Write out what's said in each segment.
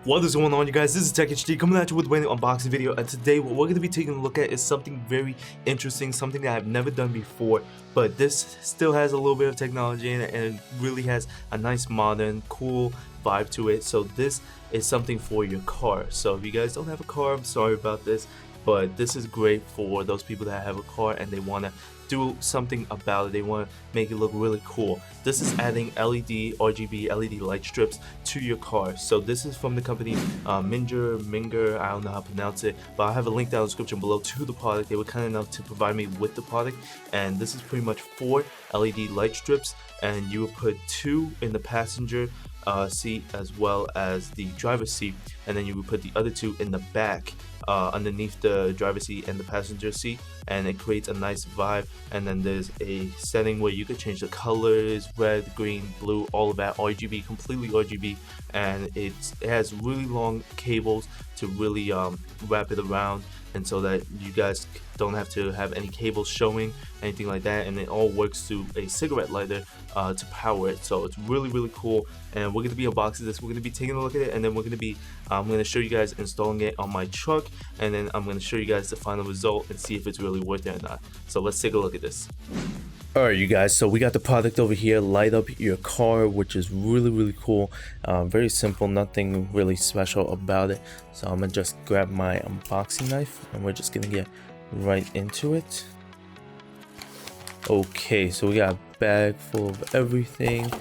What is going on, you guys? This is Tech HD coming at you with a brand new unboxing video, and today what we're going to be taking a look at is something very interesting, something that I've never done before, but this still has a little bit of technology in it, and it really has a nice modern cool vibe to it. So this is something for your car. So if you guys don't have a car, I'm sorry about this, but this is great for those people that have a car and they want to do something about it. They want to make it look really cool. This is adding LED, RGB LED light strips to your car. So this is from the company Minger, I don't know how to pronounce it, but I'll have a link down in the description below to the product. They were kind enough to provide me with the product, and this is pretty much 4 LED light strips, and you would put 2 in the passenger seat as well as the driver's seat, and then you would put the other 2 in the back underneath the driver's seat and the passenger seat, and it creates a nice vibe. And then there's a setting where you could change the colors: red, green, blue, all of that, RGB, completely RGB, and it has really long cables to really wrap it around, and so that you guys don't have to have any cables showing, anything like that, and it all works through a cigarette lighter to power it. So it's really cool, and we're going to be unboxing this. We're going to be taking a look at it, and then we're going to be I'm going to show you guys installing it on my truck, and then I'm going to show you guys the final result and see if it's really worth it or not. So let's take a look at this. Alright, you guys, so we got the product over here, light up your car, which is really cool. Very simple, nothing really special about it. So I'm gonna just grab my unboxing knife and we're just gonna get right into it. Okay, so we got a bag full of everything.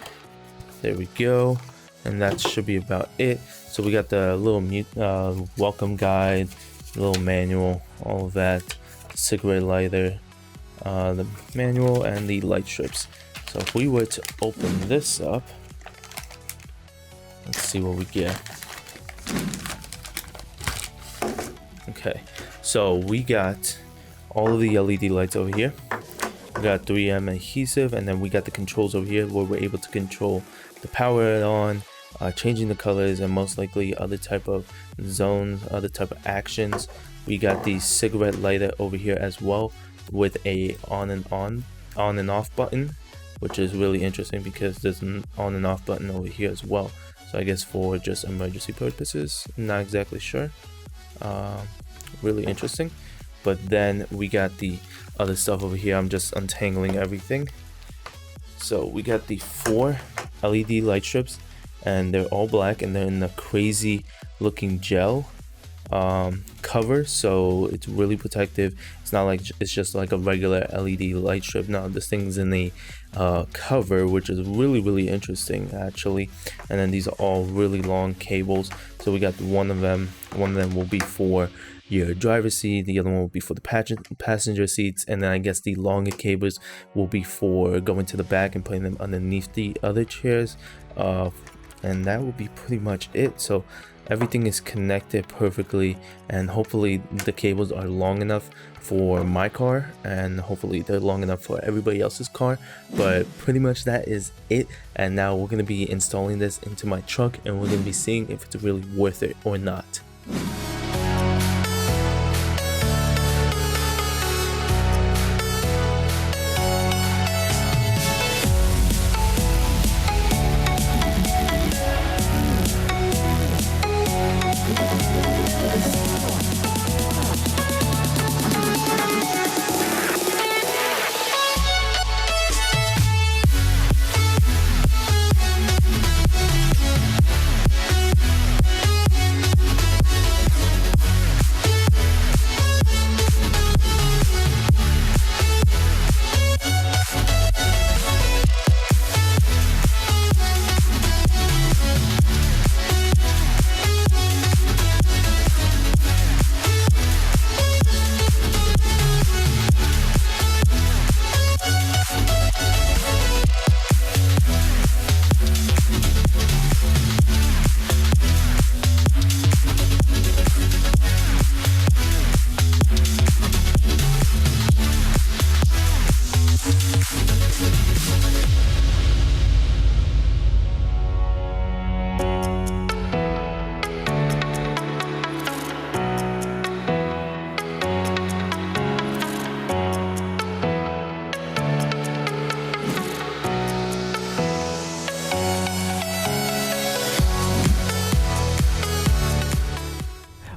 There we go, and that should be about it. So we got the little welcome guide, little manual, all of that, cigarette lighter, the manual, and the light strips. So if we were to open this up, let's see what we get. Okay, so we got all of the LED lights over here. We got 3M adhesive, and then we got the controls over here where we're able to control the power on, changing the colors, and most likely other type of zones, other type of actions. We got the cigarette lighter over here as well, with a on and off button, which is really interesting because there's an on and off button over here as well. So I guess for just emergency purposes, not exactly sure. Really interesting. But then we got the other stuff over here. I'm just untangling everything. So we got the 4 LED light strips, and they're all black, and they're in a crazy looking gel cover, so it's really protective. It's not like it's just like a regular LED light strip. No, this thing's in the cover, which is really interesting actually. And then these are all really long cables. So we got one of them will be for your driver's seat, the other one will be for the passenger seats, and then I guess the longer cables will be for going to the back and putting them underneath the other chairs, and that will be pretty much it. So everything is connected perfectly, and hopefully the cables are long enough for my car, and hopefully they're long enough for everybody else's car. But pretty much that is it, and now we're going to be installing this into my truck, and we're going to be seeing if it's really worth it or not.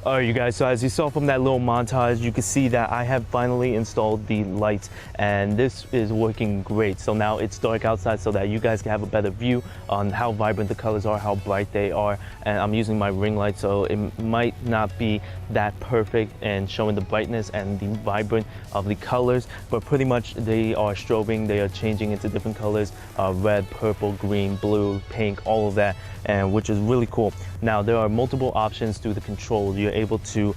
Alright you guys, so as you saw from that little montage, you can see that I have finally installed the lights and this is working great. So now it's dark outside so that you guys can have a better view on how vibrant the colors are, how bright they are. And I'm using my ring light, so it might not be that perfect and showing the brightness and the vibrant of the colors, but pretty much they are strobing, they are changing into different colors, red, purple, green, blue, pink, all of that, and which is really cool. Now there are multiple options through the control. You're able to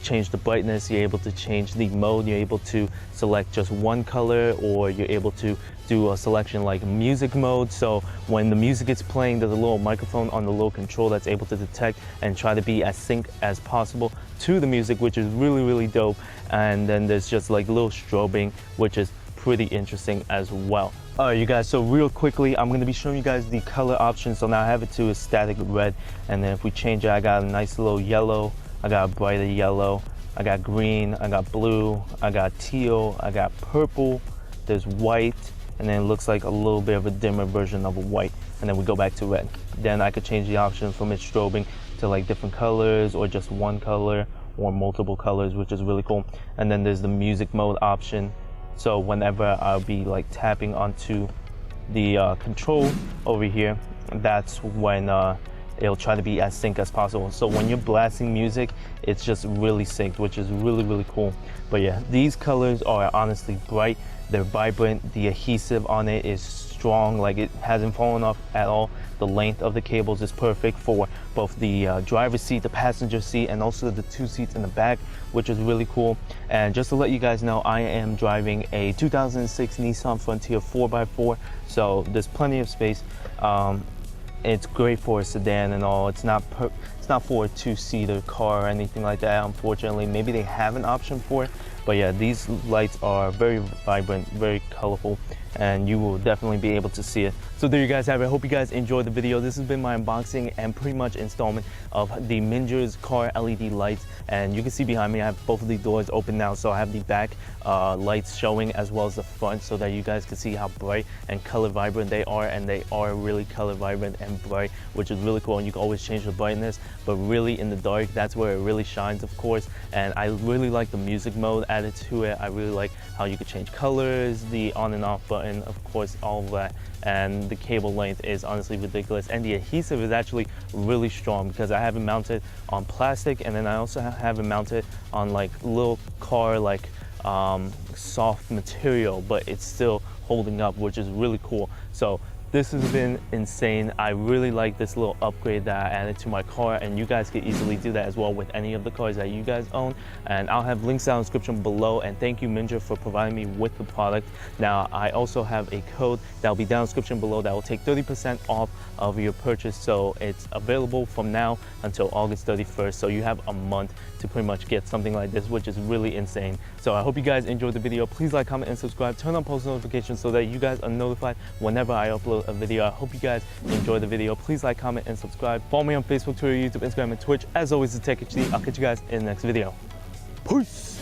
change the brightness, you're able to change the mode, you're able to select just one color, or you're able to do a selection like music mode. So when the music is playing, there's a little microphone on the little control that's able to detect and try to be as sync as possible to the music, which is really dope. And then there's just like little strobing, which is pretty interesting as well. Alright you guys, so real quickly I'm going to be showing you guys the color options. So now I have it to a static red, and then if we change it, I got a nice little yellow, I got a brighter yellow, I got green, I got blue, I got teal, I got purple, there's white, and then it looks like a little bit of a dimmer version of a white, and then we go back to red. Then I could change the option from it strobing to like different colors or just one color or multiple colors, which is really cool. And then there's the music mode option. So whenever I'll be like tapping onto the control over here, that's when it'll try to be as sync as possible. So when you're blasting music, it's just really synced, which is really cool. But yeah, these colors are honestly bright, they're vibrant, the adhesive on it is strong, like it hasn't fallen off at all. The length of the cables is perfect for both the driver's seat, the passenger seat, and also the two seats in the back, which is really cool. And just to let you guys know, I am driving a 2006 Nissan Frontier 4x4, so there's plenty of space. It's great for a sedan and all. It's not for a two-seater car or anything like that, unfortunately. Maybe they have an option for it, but yeah, these lights are very vibrant, very colorful, and you will definitely be able to see it. So there you guys have it. I hope you guys enjoyed the video. This has been my unboxing and pretty much installment of the Minger's car LED lights. And you can see behind me, I have both of the doors open now, so I have the back lights showing as well as the front, so that you guys can see how bright and color vibrant they are. And they are really color vibrant and bright, which is really cool. And you can always change the brightness, but really in the dark, that's where it really shines, of course. And I really like the music mode added to it. I really like how you can change colors, the on and off button, of course, all of that. And the cable length is honestly ridiculous, and the adhesive is actually really strong because I have it mounted on plastic, and then I also have it mounted on like little car like soft material, but it's still holding up, which is really cool. So this has been insane. I really like this little upgrade that I added to my car, and you guys can easily do that as well with any of the cars that you guys own. And I'll have links down in the description below, and thank you Minger for providing me with the product. Now I also have a code that will be down in the description below that will take 30% off of your purchase. So it's available from now until August 31st. So you have a month to pretty much get something like this, which is really insane. So I hope you guys enjoyed the video. Please like, comment, and subscribe. Turn on post notifications so that you guys are notified whenever I upload a video. I hope you guys enjoy the video. Please like, comment, and subscribe. Follow me on Facebook, Twitter, YouTube, Instagram, and Twitch. As always, it's Tech HD. I'll catch you guys in the next video. Peace!